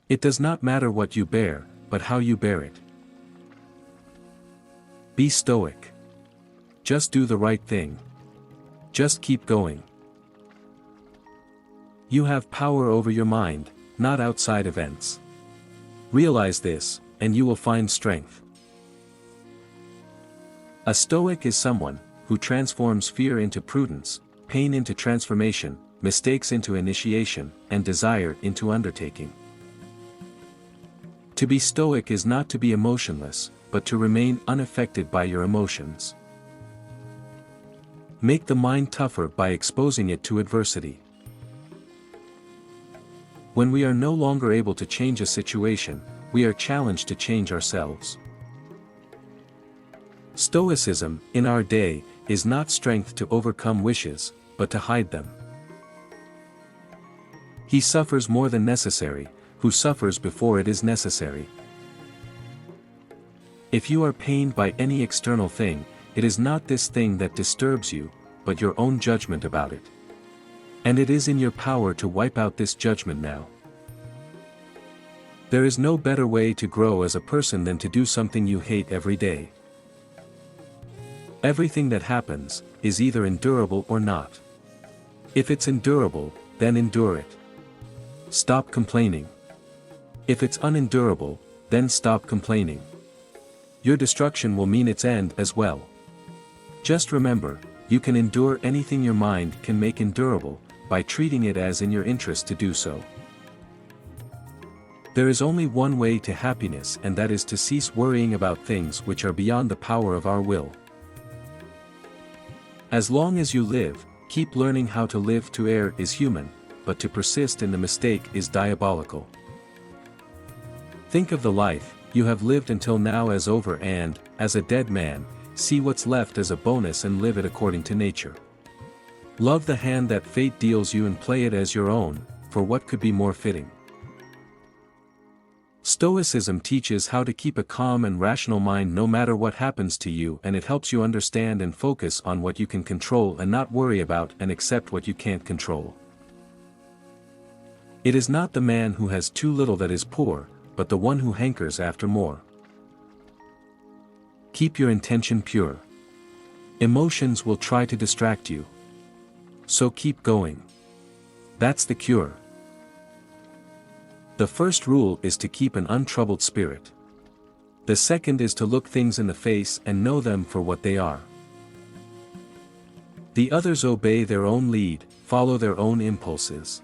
It does not matter what you bear, but how you bear it. Be stoic. Just do the right thing. Just keep going. You have power over your mind, not outside events. Realize this, and you will find strength. A Stoic is someone who transforms fear into prudence, pain into transformation, mistakes into initiation, and desire into undertaking. To be Stoic is not to be emotionless, but to remain unaffected by your emotions. Make the mind tougher by exposing it to adversity. When we are no longer able to change a situation, we are challenged to change ourselves. Stoicism, in our day, is not strength to overcome wishes, but to hide them. He suffers more than necessary, who suffers before it is necessary. If you are pained by any external thing, it is not this thing that disturbs you, but your own judgment about it. And it is in your power to wipe out this judgment now. There is no better way to grow as a person than to do something you hate every day. Everything that happens is either endurable or not. If it's endurable, then endure it. Stop complaining. If it's unendurable, then stop complaining. Your destruction will mean its end as well. Just remember, you can endure anything your mind can make endurable, by treating it as in your interest to do so. There is only one way to happiness, and that is to cease worrying about things which are beyond the power of our will. As long as you live, keep learning how to live. To err is human, but to persist in the mistake is diabolical. Think of the life you have lived until now as over, and, as a dead man, see what's left as a bonus and live it according to nature. Love the hand that fate deals you and play it as your own, for what could be more fitting? Stoicism teaches how to keep a calm and rational mind no matter what happens to you, and it helps you understand and focus on what you can control and not worry about and accept what you can't control. It is not the man who has too little that is poor, but the one who hankers after more. Keep your intention pure. Emotions will try to distract you. So keep going. That's the cure. The first rule is to keep an untroubled spirit. The second is to look things in the face and know them for what they are. The others obey their own lead, follow their own impulses.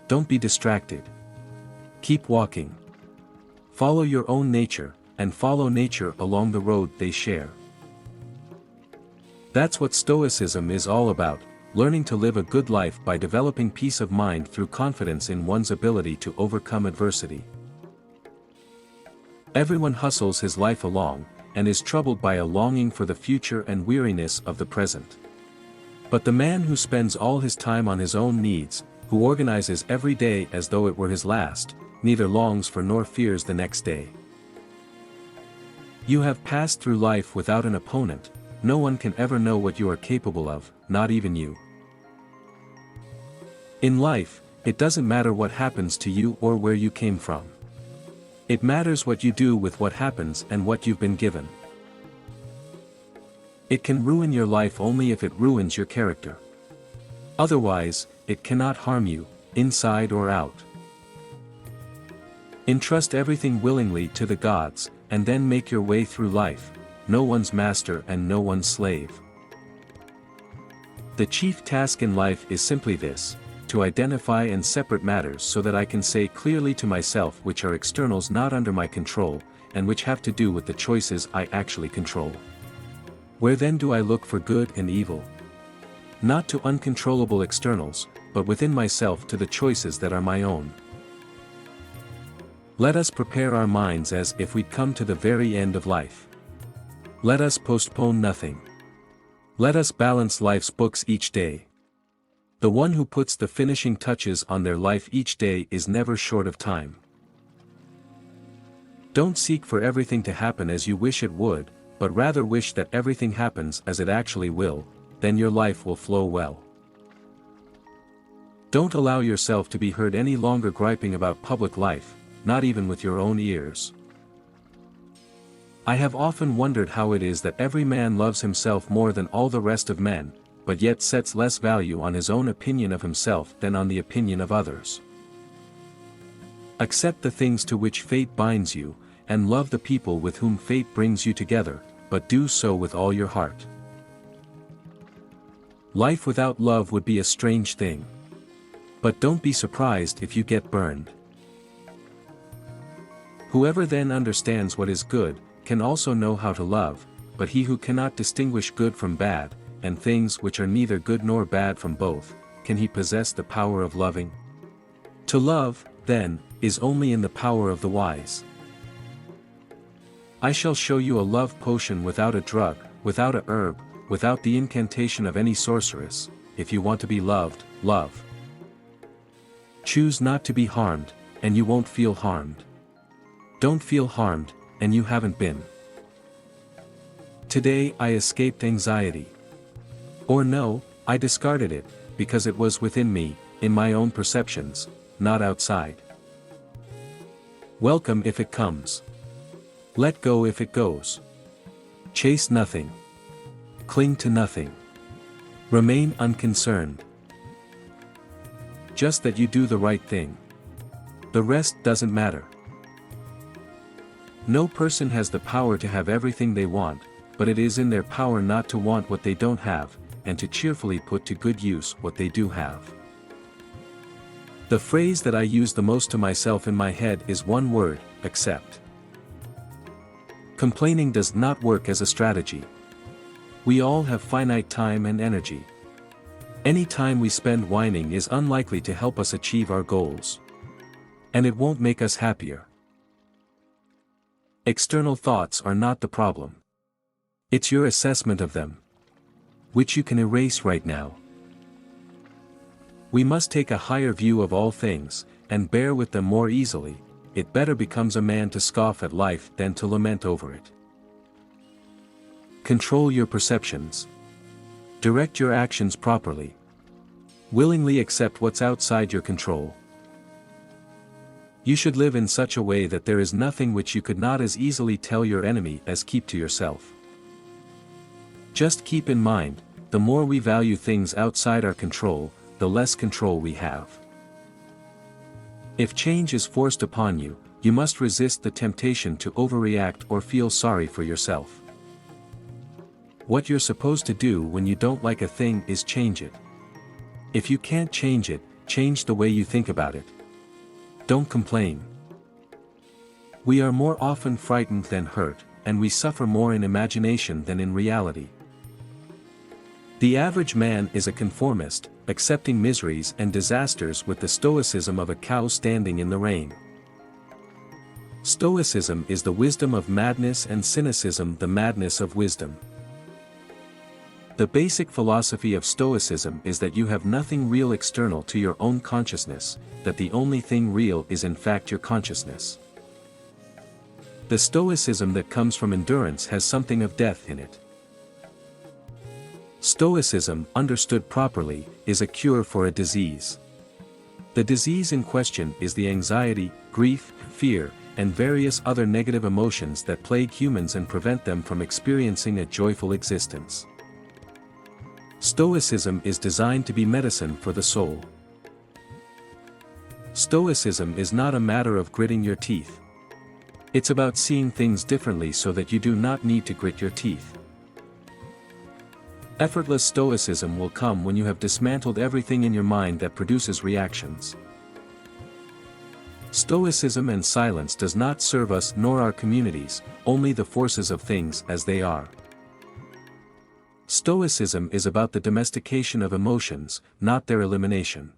Don't be distracted. Keep walking. Follow your own nature, and follow nature along the road they share. That's what Stoicism is all about, learning to live a good life by developing peace of mind through confidence in one's ability to overcome adversity. Everyone hustles his life along, and is troubled by a longing for the future and weariness of the present. But the man who spends all his time on his own needs, who organizes every day as though it were his last, neither longs for nor fears the next day. You have passed through life without an opponent. No one can ever know what you are capable of, not even you. In life, it doesn't matter what happens to you or where you came from. It matters what you do with what happens and what you've been given. It can ruin your life only if it ruins your character. Otherwise, it cannot harm you, inside or out. Entrust everything willingly to the gods, and then make your way through life, no one's master and no one's slave. The chief task in life is simply this: to identify and separate matters so that I can say clearly to myself which are externals not under my control, and which have to do with the choices I actually control. Where then do I look for good and evil? Not to uncontrollable externals, but within myself to the choices that are my own. Let us prepare our minds as if we'd come to the very end of life. Let us postpone nothing. Let us balance life's books each day. The one who puts the finishing touches on their life each day is never short of time. Don't seek for everything to happen as you wish it would, but rather wish that everything happens as it actually will, then your life will flow well. Don't allow yourself to be heard any longer griping about public life, not even with your own ears. I have often wondered how it is that every man loves himself more than all the rest of men, but yet sets less value on his own opinion of himself than on the opinion of others. Accept the things to which fate binds you, and love the people with whom fate brings you together, but do so with all your heart. Life without love would be a strange thing. But don't be surprised if you get burned. Whoever then understands what is good, can also know how to love, but he who cannot distinguish good from bad, and things which are neither good nor bad from both, can he possess the power of loving? To love, then, is only in the power of the wise. I shall show you a love potion without a drug, without a herb, without the incantation of any sorceress. If you want to be loved, love. Choose not to be harmed, and you won't feel harmed. Don't feel harmed, and you haven't been. Today I escaped anxiety. Or no, I discarded it, because it was within me, in my own perceptions, not outside. Welcome if it comes. Let go if it goes. Chase nothing. Cling to nothing. Remain unconcerned. Just that you do the right thing. The rest doesn't matter. No person has the power to have everything they want, but it is in their power not to want what they don't have, and to cheerfully put to good use what they do have. The phrase that I use the most to myself in my head is one word: accept. Complaining does not work as a strategy. We all have finite time and energy. Any time we spend whining is unlikely to help us achieve our goals. And it won't make us happier. External thoughts are not the problem. It's your assessment of them, which you can erase right now. We must take a higher view of all things, and bear with them more easily. It better becomes a man to scoff at life than to lament over it. Control your perceptions. Direct your actions properly. Willingly accept what's outside your control. You should live in such a way that there is nothing which you could not as easily tell your enemy as keep to yourself. Just keep in mind, the more we value things outside our control, the less control we have. If change is forced upon you, you must resist the temptation to overreact or feel sorry for yourself. What you're supposed to do when you don't like a thing is change it. If you can't change it, change the way you think about it. Don't complain. We are more often frightened than hurt, and we suffer more in imagination than in reality. The average man is a conformist, accepting miseries and disasters with the stoicism of a cow standing in the rain. Stoicism is the wisdom of madness and cynicism the madness of wisdom. The basic philosophy of Stoicism is that you have nothing real external to your own consciousness, that the only thing real is in fact your consciousness. The Stoicism that comes from endurance has something of death in it. Stoicism, understood properly, is a cure for a disease. The disease in question is the anxiety, grief, fear, and various other negative emotions that plague humans and prevent them from experiencing a joyful existence. Stoicism is designed to be medicine for the soul. Stoicism is not a matter of gritting your teeth. It's about seeing things differently so that you do not need to grit your teeth. Effortless stoicism will come when you have dismantled everything in your mind that produces reactions. Stoicism and silence does not serve us nor our communities, only the forces of things as they are. Stoicism is about the domestication of emotions, not their elimination.